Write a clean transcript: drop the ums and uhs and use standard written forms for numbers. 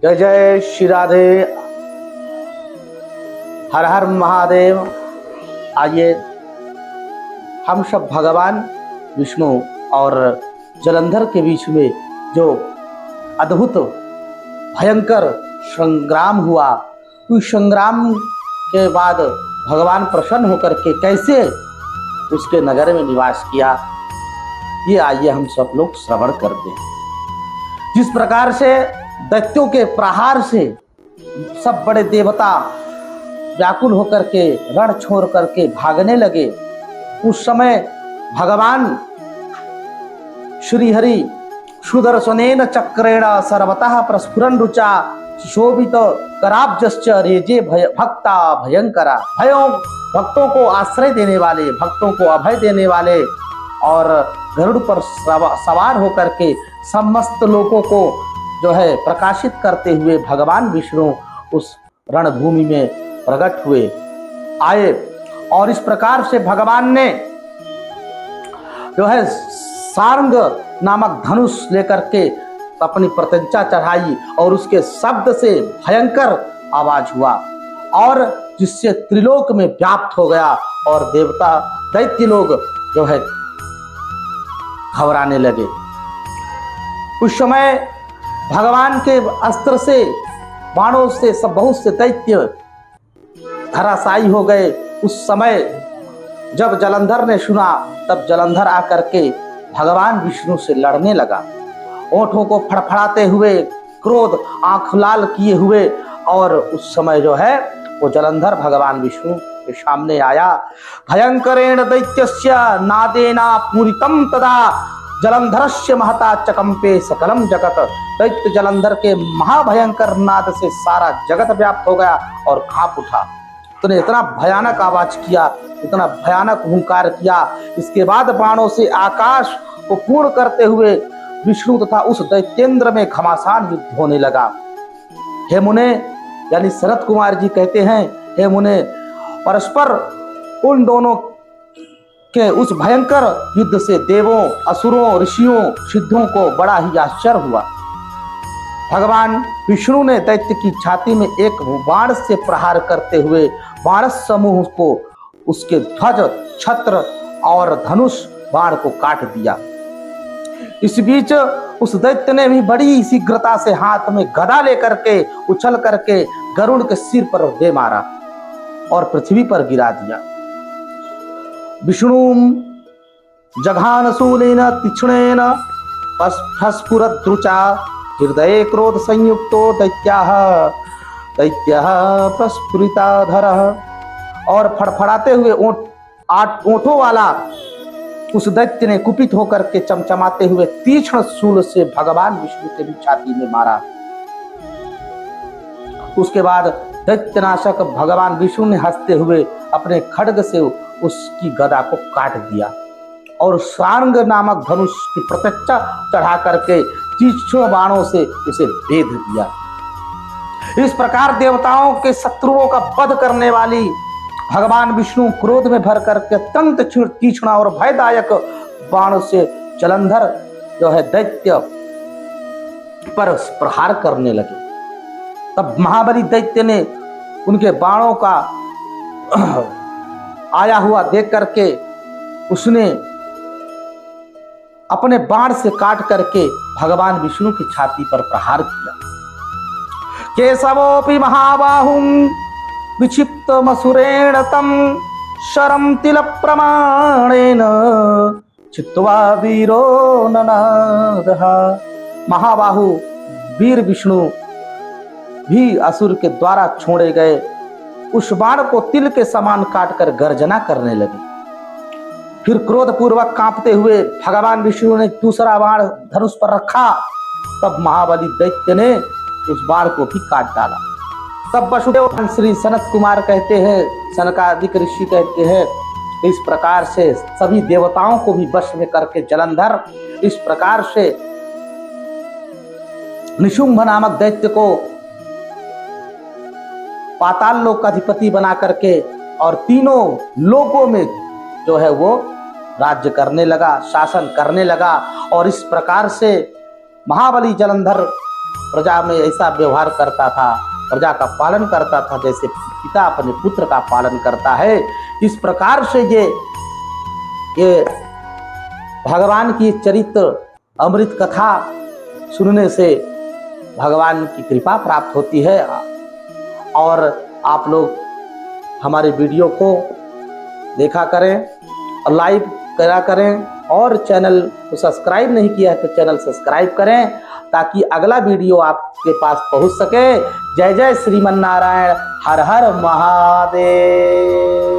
जय जय श्री राधे, हर हर महादेव। आइए हम सब भगवान विष्णु और जलंधर के बीच में जो अद्भुत भयंकर संग्राम हुआ, उस संग्राम के बाद भगवान प्रसन्न होकर के कैसे उसके नगर में निवास किया, ये आइए हम सब लोग श्रवण करते हैं। जिस प्रकार से दैत्यों के प्रहार से सब बड़े देवता व्याकुल होकर के रण छोड़ करके भागने लगे, उस समय भगवान श्री हरि सुदर्शनेन चक्रेण सर्वतः प्रस्फुरन् रुचा शोभित कराब्जश्च रेजे भक्ता भयंकरा। भक्तों को आश्रय देने वाले, भक्तों को अभय देने वाले और गरुड़ पर सवार होकर के समस्त लोगों को जो है प्रकाशित करते हुए भगवान विष्णु उस रणभूमि में प्रकट हुए आए। और इस प्रकार से भगवान ने जो है सारंग नामक धनुष लेकर के अपनी प्रत्यंचा चढ़ाई और उसके शब्द से भयंकर आवाज हुआ और जिससे त्रिलोक में व्याप्त हो गया और देवता दैत्य लोग जो है घबराने लगे। उस समय भगवान के अस्त्र से, बाणों से सब बहुत से दैत्य धराशायी हो गए। उस समय जब जलंधर ने सुना, तब जलंधर आकर के भगवान विष्णु से लड़ने लगा, ओंठों को फड़फड़ाते हुए, क्रोध आंख लाल किए हुए। और उस समय जो है वो जलंधर भगवान विष्णु के सामने आया। भयंकरेण दैत्यस्य नादेना पूरितम तदा जलंधरस्य महता चकंपे सकलम जगत। दैत्य जलंधर के महाभयंकर नाद से सारा जगत व्याप्त हो गया और कांप उठा। उसने इतना भयानक आवाज किया, इतना भयानक हुंकार किया। इसके बाद बाणों से आकाश को पूर्ण करते हुए विष्णु तथा उस दैत्येंद्र में घमासान युद्ध होने लगा। हे मुने, यानी शरत कुमार जी कहते हैं, हे मुने, परस्पर उन दोनों के उस भयंकर युद्ध से देवों, असुरों, ऋषियों, सिद्धों को बड़ा ही आश्चर्य हुआ। भगवान विष्णु ने दैत्य की छाती में एक बाण से प्रहार करते हुए बाण समूह को, उसके ध्वज, छत्र और धनुष बाण को काट दिया। इस बीच उस दैत्य ने भी बड़ी शीघ्रता से हाथ में गदा लेकर के उछल करके गरुड़ के सिर पर दे मारा और पृथ्वी पर गिरा दिया। विष्णु जघान शूलेन तीक्ष्णेन स्फुरद्रुचा हृदये क्रोध संयुक्तो दैत्याः प्रस्फुरिताधरः। और फड़फड़ाते हुए ओंठों वाला उस दैत्य ने कुपित होकर के चमचमाते हुए तीक्ष्ण शूल से भगवान विष्णु के भी छाती में मारा। उसके बाद दैत्यनाशक भगवान विष्णु ने हंसते हुए अपने खड्ग से उसकी गदा को काट दिया और सारंग नामक धनुष की प्रत्यक्षा चढ़ा करके तीक्ष्ण बाणों से उसे भेद दिया। इस प्रकार देवताओं के शत्रुओं का वध करने वाली भगवान विष्णु क्रोध में भर करके अत्यंत तीक्ष्ण और भयदायक बाण से जलंधर जो है दैत्य पर प्रहार करने लगे। तब महाबली दैत्य ने उनके बाणों का आया हुआ देख करके उसने अपने बाण से काट करके भगवान विष्णु की छाती पर प्रहार किया। केशवोपि महाबाहुं विक्षिप्त मसुरेण तम शरम तिल प्रमाणेन चित्वा वीरो ननादः। महाबाहु वीर विष्णु भी असुर के द्वारा छोड़े गए उस बाण को तिल के समान काटकर गर्जना करने लगे। फिर क्रोध पूर्वक कांपते हुए भगवान विष्णु ने दूसरा बाण धनुष पर रखा। तब महाबली दैत्य ने उस बाण को भी काट डाला। तब वसुदेव श्री सनत कुमार कहते हैं, सनकादिक ऋषि कहते हैं, इस प्रकार से सभी देवताओं को भी वश में करके जलंधर इस प्रकार से निशुंभ नामक दैत्य को पाताल लोक का अधिपति बना करके और तीनों लोकों में जो है वो राज्य करने लगा, शासन करने लगा। और इस प्रकार से महाबली जलंधर प्रजा में ऐसा व्यवहार करता था, प्रजा का पालन करता था जैसे पिता अपने पुत्र का पालन करता है। इस प्रकार से ये भगवान की चरित्र अमृत कथा सुनने से भगवान की कृपा प्राप्त होती है। और आप लोग हमारे वीडियो को देखा करें और लाइक करा करें, और चैनल को सब्सक्राइब नहीं किया है तो चैनल सब्सक्राइब करें ताकि अगला वीडियो आपके पास पहुंच सके। जय जय श्रीमन नारायण, हर हर महादेव।